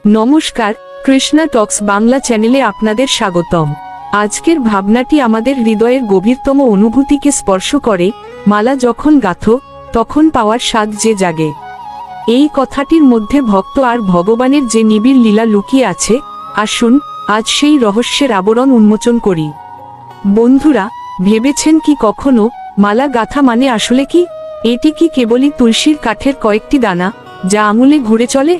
নমস্কার, কৃষ্ণা টক্স বাংলা চ্যানেলে আপনাদের স্বাগতম। আজকের ভাবনাটি আমাদের হৃদয়ের গভীরতম অনুভূতিকে স্পর্শ করে। মালা যখন গাঁথো তখন পাওয়ার স্বাদ যে জাগে। এই কথাটির মধ্যে ভক্ত আর ভগবানের যে নিবিড় লীলা লুকিয়ে আছে, আসুন আজ সেই রহস্যের আবরণ উন্মোচন করি। বন্ধুরা, ভেবেছেন কি কখনো মালা গাঁথা মানে আসলে কি? এটি কি কেবলই তুলসীর কাঠের কয়েকটি দানা যা আঙুলে ঘুরে চলে?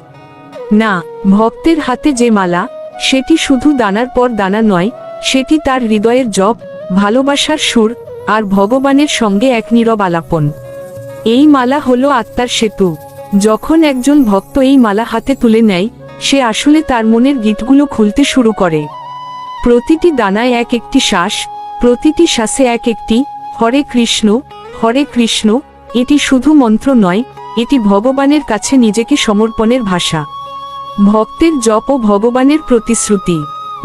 না, ভক্তের হাতে যে মালা, সেটি শুধু দানার পর দানা নয়, সেটি তার হৃদয়ের জপ, ভালোবাসার সুর আর ভগবানের সঙ্গে এক নীরব আলাপন। এই মালা হলো আত্মার সেতু। যখন একজন ভক্ত এই মালা হাতে তুলে নেয়, সে আসলে তার মনের গীতগুলো খুলতে শুরু করে। প্রতিটি দানায় এক একটি শ্বাস, প্রতিটি শ্বাসে এক একটি হরে কৃষ্ণ হরে কৃষ্ণ। এটি শুধু মন্ত্র নয়, এটি ভগবানের কাছে নিজেকে সমর্পণের ভাষা। ভক্তের জপ ও ভগবানের প্রতিশ্রুতি।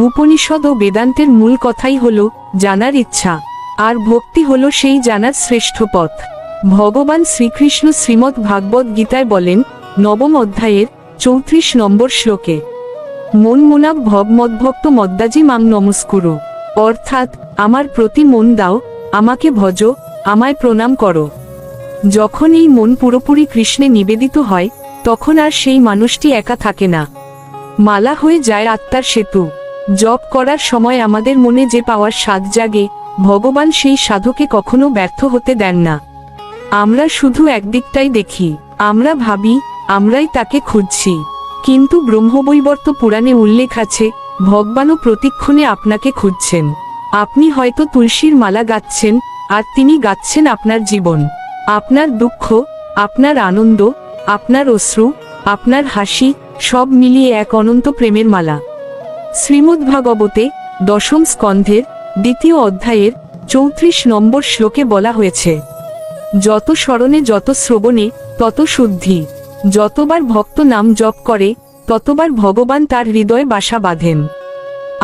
উপনিষদ ও বেদান্তের মূল কথাই হল জানার ইচ্ছা, আর ভক্তি হল সেই জানার শ্রেষ্ঠ পথ। ভগবান শ্রীকৃষ্ণ শ্রীমদ্ ভাগবত গীতায় বলেন, নবম অধ্যায়ের 34 নম্বর শ্লোকে, মন মোনাব ভব মদ্ভক্ত মদ্দাজি মাং নমস্কুরু। অর্থাৎ, আমার প্রতি মন দাও, আমাকে ভজ, আমায় প্রণাম করো। যখন এই মন পুরোপুরি কৃষ্ণে নিবেদিত হয়, তখন আর সেই মানুষটি একা থাকে না। মালা হয়ে যায় আত্মার সেতু। জপ করার সময় আমাদের মনে যে পাওয়ার স্বাদ জাগে, ভগবান সেই সাধকে কখনো ব্যর্থ হতে দেন না। আমরা শুধু একদিকটাই দেখি, আমরা ভাবি আমরাই তাকে খুঁজছি, কিন্তু ব্রহ্মবৈবর্ত পুরাণে উল্লেখ আছে, ভগবানও প্রতিক্ষণে আপনাকে খুঁজছেন। আপনি হয়তো তুলসীর মালা গাচ্ছেন, আর তিনি গাচ্ছেন আপনার জীবন, আপনার দুঃখ, আপনার আনন্দ, আপনার অশ্রু, আপনার হাসি, সব মিলিয়ে এক অনন্ত প্রেমের মালা। শ্রীমদ্ভাগবতে 10ম স্কন্ধের 2য় অধ্যায়ের 34 নম্বর শ্লোকে বলা হয়েছে, যত স্মরণে যত শ্রবণে তত শুদ্ধি। যতবার ভক্ত নাম জপ করে, ততবার ভগবান তার হৃদয়ে বাসা বাঁধেন।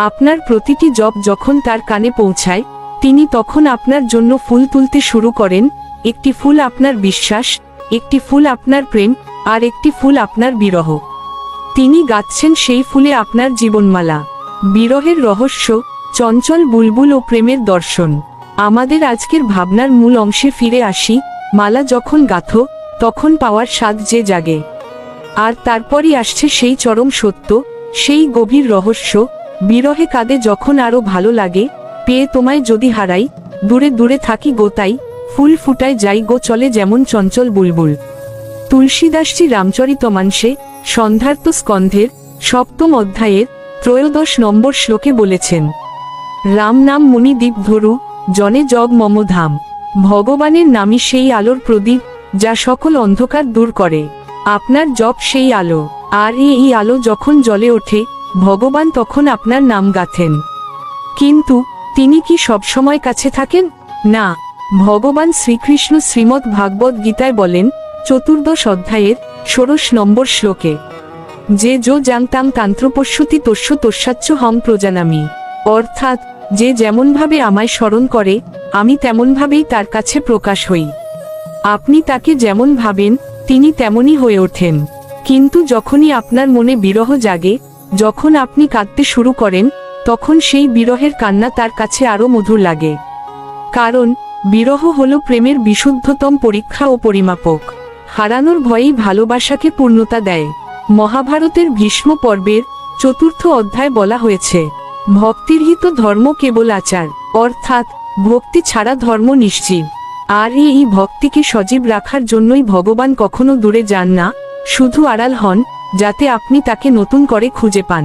আপনার প্রতিটি জপ যখন তার কানে পৌঁছায়, তিনি তখন আপনার জন্য ফুল তুলতে শুরু করেন। একটি ফুল আপনার বিশ্বাস, একটি ফুল আপনার প্রেম, আর একটি ফুল আপনার বিরহ। তিনি গাচ্ছেন সেই ফুলে আপনার জীবনমালা। বিরহের রহস্য, চঞ্চল বুলবুল ও প্রেমের দর্শন। আমাদের আজকের ভাবনার মূল অংশে ফিরে আসি। মালা যখন গাঁথো তখন পাওয়ার স্বাদ যে জাগে, আর তারপরই আসছে সেই চরম সত্য, সেই গভীর রহস্য। বিরহে কাঁদে যখন আরো ভালো লাগে, পেয়ে তোমায় যদি হারাই, দূরে দূরে থাকি গোতাই, ফুল ফুটায় যাই গো চলে যেমন চঞ্চল বুলবুল। তুলসীদাসজি রামচরিতমানসে সন্ধ্যার্ত স্কন্ধের 7ম অধ্যায়ের 13 নম্বর শ্লোকে বলেছেন, রাম নাম মুনি দীপ ধরু, জনে জগ মম ধাম। ভগবানের নামই সেই আলোর প্রদীপ, যা সকল অন্ধকার দূর করে। আপনার জপ সেই আলো, আর এই আলো যখন জ্বলে ওঠে, ভগবান তখন আপনার নাম গাঁথেন। কিন্তু তিনি কি সবসময় কাছে থাকেন? না। ভগবান শ্রীকৃষ্ণ শ্রীমদ্ ভাগবত গীতায় বলেন, 14 অধ্যায়ের 16 নম্বর শ্লোকে, যে যো জাংতাং তান্ত্রপশ্যতি তস্য তস্যাচ্চ হম প্রজানামি। অর্থাৎ, যে যেমনভাবে আমায় স্মরণ করে, আমি তেমনভাবেই তার কাছে প্রকাশ হই। আপনি তাকে যেমন ভাবেন, তিনি তেমনই হয়ে ওঠেন। কিন্তু যখনই আপনার মনে বিরহ জাগে, যখন আপনি কাঁদতে শুরু করেন, তখন সেই বিরহের কান্না তার কাছে আরো মধুর লাগে। কারণ বিরহ হলো প্রেমের বিশুদ্ধতম পরীক্ষা ও পরিমাপক। হারানোর ভয়েই ভালোবাসাকে পূর্ণতা দেয়। মহাভারতের ভীষ্ম পর্বের 4র্থ অধ্যায় বলা হয়েছে, ভক্তিরহিত ধর্ম কেবল আচার। অর্থাৎ, ভক্তি ছাড়া ধর্ম নিশ্চিত। আর এই ভক্তিকে সজীব রাখার জন্যই ভগবান কখনো দূরে যান না, শুধু আড়াল হন, যাতে আপনি তাকে নতুন করে খুঁজে পান।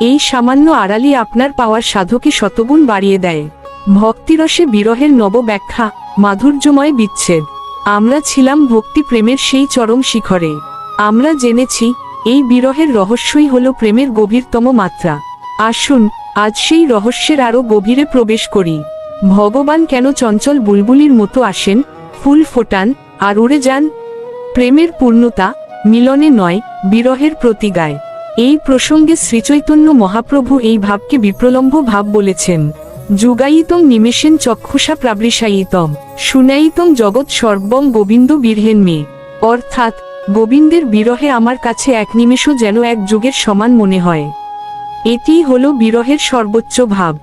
এই সামান্য আড়ালই আপনার পাওয়ার সাধকে শতগুণ বাড়িয়ে দেয়। ভক্তিরসে বিরহের নব ব্যাখ্যা, মাধুর্যময় বিচ্ছেদ। আমরা ছিলাম ভক্তি প্রেমের সেই চরম শিখরে। আমরা জেনেছি, এই বিরহের রহস্যই হলো প্রেমের গভীরতম মাত্রা। আসুন আজ সেই রহস্যের আরো গভীরে প্রবেশ করি। ভগবান কেন চঞ্চল বুলবুলির মতো আসেন, ফুল ফোটান, আর উড়ে যান? প্রেমের পূর্ণতা মিলনে নয়, বিরহের প্রতিগায়। এই প্রসঙ্গে শ্রীচৈতন্য মহাপ্রভু এই ভাবকে বিপ্রলম্ভ ভাব বলেছেন, যুগায়িতং নিমেষেন চক্ষুষা প্রাবৃষায়িতম, শুনায়িতং জগৎ সর্বং গোবিন্দ বীরহেন মে। অর্থাৎ, গোবিন্দের বিরহে আমার কাছে এক নিমেষও যেন এক যুগের সমান মনে হয়। এটিই হলো বিরহের সর্বোচ্চ ভাব।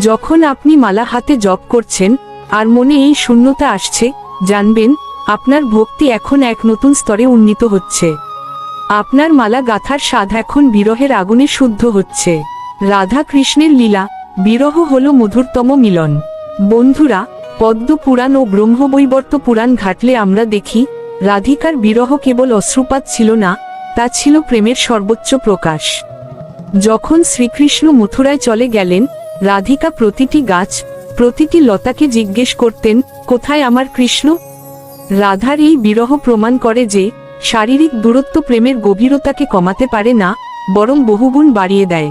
যখন আপনি মালা হাতে জপ করছেন আর মনে এই শূন্যতা আসছে, জানবেন আপনার ভক্তি এখন এক নতুন স্তরে উন্নীত হচ্ছে। আপনার মালা গাঁথার স্বাদ এখন বিরহের আগুনে শুদ্ধ হচ্ছে। রাধা কৃষ্ণের লীলা, বিরহ হলো মধুরতম মিলন। বন্ধুরা, পদ্ম পুরাণ ও ব্রহ্মবৈবর্ত পুরাণ ঘাটলে আমরা দেখি রাধিকার বিরহ কেবল অশ্রুপাত ছিল না, তা ছিল প্রেমের সর্বোচ্চ প্রকাশ। যখন শ্রীকৃষ্ণ মথুরায় চলে গেলেন, রাধিকা প্রতিটি গাছ, প্রতিটি লতাকে জিজ্ঞেস করতেন, কোথায় আমার কৃষ্ণ? রাধার এই বিরহ প্রমাণ করে যে শারীরিক দূরত্ব প্রেমের গভীরতাকে কমাতে পারে না, বরং বহুগুণ বাড়িয়ে দেয়।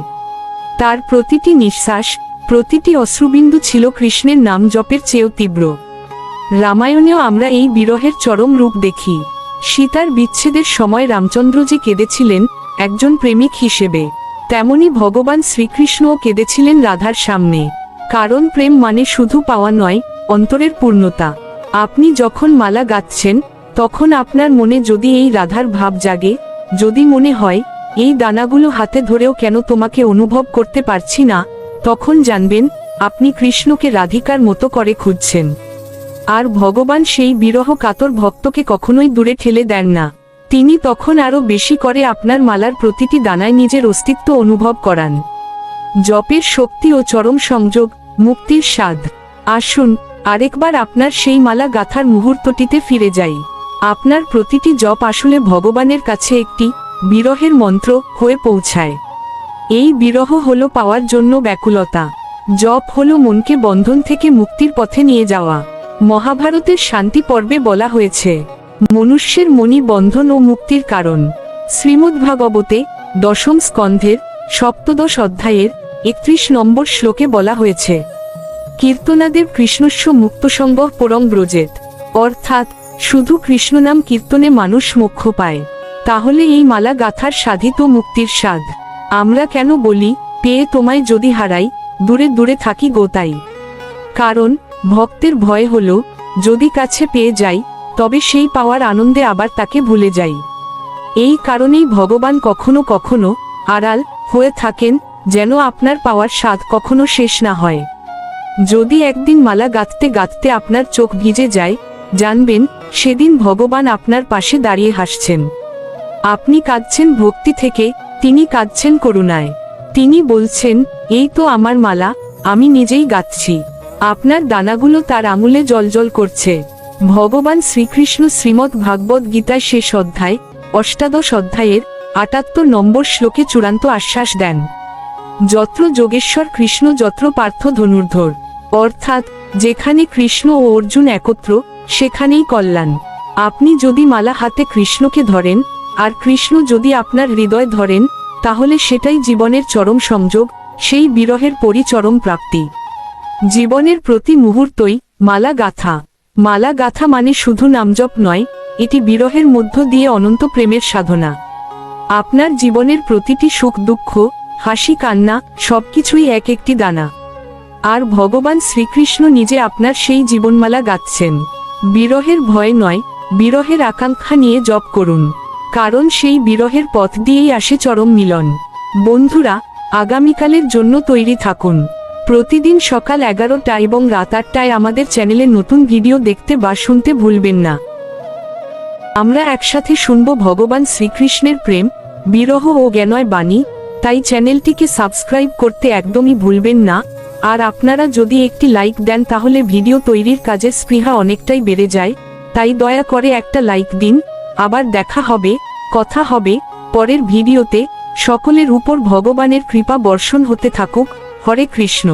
তার প্রতিটি নিঃশ্বাস, প্রতিটি অশ্রুবিন্দু ছিল কৃষ্ণের নাম জপের চেয়েও তীব্র। রামায়ণেও আমরা এই বিরহের চরম রূপ দেখি। সীতার বিচ্ছেদের সময় রামচন্দ্রজি কেঁদেছিলেন একজন প্রেমিক হিসেবে, তেমনি ভগবান শ্রীকৃষ্ণও কেঁদেছিলেন রাধার সামনে। কারণ প্রেম মানে শুধু পাওয়া নয়, অন্তরের পূর্ণতা। আপনি যখন মালা গাচ্ছেন, তখন আপনার মনে যদি এই রাধার ভাব জাগে, যদি মনে হয় এই দানাগুলো হাতে ধরেও কেন তোমাকে অনুভব করতে পারছি না, তখন জানবেন আপনি কৃষ্ণকে রাধিকার মতো করে খুঁজছেন। আর ভগবান সেই বিরহ কাতর ভক্তকে কখনোই দূরে ঠেলে দেন না। তিনি তখন আরো বেশি করে আপনার মালার প্রতিটি দানায় নিজের অস্তিত্ব অনুভব করান। জপের শক্তি ও চরম সংযোগ, মুক্তির স্বাদ। আসুন আরেকবার আপনার সেই মালা গাঁথার মুহূর্তটিতে ফিরে যাই। আপনার প্রতিটি জপ আসলে ভগবানের কাছে একটি বিরহের মন্ত্র হয়ে পৌঁছায়। এই বিরহ হলো পাওয়ার জন্য ব্যাকুলতা। জপ হলো মনকে বন্ধন থেকে মুক্তির পথে নিয়ে যাওয়া। মহাভারতের শান্তি পর্বে বলা হয়েছে, মনুষ্যের মনি বন্ধন ও মুক্তির কারণ। শ্রীমদ্ভাগবতে দশম স্কন্ধের ৭ম অধ্যায়ের ৩১ নম্বর শ্লোকে বলা হয়েছে, কীর্তনাদের কৃষ্ণস্য মুক্তসঙ্গ পরং ব্রজেত। অর্থাৎ শুধু কৃষ্ণনাম কীর্তনে মানুষ মোক্ষ পায়। তাহলে এই মালা গাঁথার সাধিত মুক্তির স্বাদ। আমরা কেন বলি, পেয়ে তোমায় যদি হারাই, দূরে দূরে থাকি গোতাই? কারণ ভক্তের ভয় হলো, যদি কাছে পেয়ে যাই, তবে সেই পাওয়ার আনন্দে আবার তাকে ভুলে যাই। এই কারণেই ভগবান কখনো কখনো আড়াল হয়ে থাকেন, যেন আপনার পাওয়ার স্বাদ কখনো শেষ না হয়। যদি একদিন মালা গাঁথতে গাঁথতে আপনার চোখ ভিজে যায়, জানবেন সেদিন ভগবান আপনার পাশে দাঁড়িয়ে হাসছেন। আপনি কাঁদছেন ভক্তি থেকে, তিনি কাঁদছেন করুণায়। তিনি বলছেন, এই তো আমার মালা, আমি নিজেই গাঁথছি। আপনার দানাগুলো তার আঙুলে জ্বলজ্বল করছে। ভগবান শ্রীকৃষ্ণ শ্রীমদ্ ভাগবত গীতায় শেষ অধ্যায় ৮ম অধ্যায়ের ৭৮ নম্বর শ্লোকে চূড়ান্ত আশ্বাস দেন, যত্র যোগেশ্বর কৃষ্ণ যত্র পার্থ ধনুর্ধর। অর্থাৎ যেখানে কৃষ্ণ ও অর্জুন একত্র, সেখানেই কল্যাণ। আপনি যদি মালা হাতে কৃষ্ণকে ধরেন, আর কৃষ্ণ যদি আপনার হৃদয় ধরেন, তাহলে সেটাই জীবনের চরম সংযোগ, সেই বিরহের পরিচরম প্রাপ্তি। জীবনের প্রতি মুহূর্তই মালা গাঁথা। মালা গাঁথা মানে শুধু নামজপ নয়, এটি বিরহের মধ্য দিয়ে অনন্ত প্রেমের সাধনা। আপনার জীবনের প্রতিটি সুখ দুঃখ, হাসি কান্না, সবকিছুই এক একটি দানা। আর ভগবান শ্রীকৃষ্ণ নিজে আপনার সেই জীবনমালা গাঁথছেন। বিরহের ভয় নয়, বিরহের আকাঙ্ক্ষা নিয়ে জপ করুন। কারণ সেই বিরহের পথ দিয়েই আসে চরম মিলন। বন্ধুরা, আগামীকালের জন্য তৈরি থাকুন। প্রতিদিন সকাল 11টা এবং রাত 8টায় আমাদের চ্যানেলে নতুন ভিডিও দেখতে বা শুনতে ভুলবেন না। আমরা একসাথে শুনব ভগবান শ্রীকৃষ্ণের প্রেম, বিরহ ও জ্ঞানময় বাণী। তাই চ্যানেলটিকে সাবস্ক্রাইব করতে একদমই ভুলবেন না। আর আপনারা যদি একটি লাইক দেন, তাহলে ভিডিও তৈরির কাজে স্পৃহা অনেকটাই বেড়ে যায়। তাই দয়া করে একটা লাইক দিন। আবার দেখা হবে, কথা হবে পরের ভিডিওতে। সকলের উপর ভগবানের কৃপা বর্ষণ হতে থাকুক। হরে কৃষ্ণ।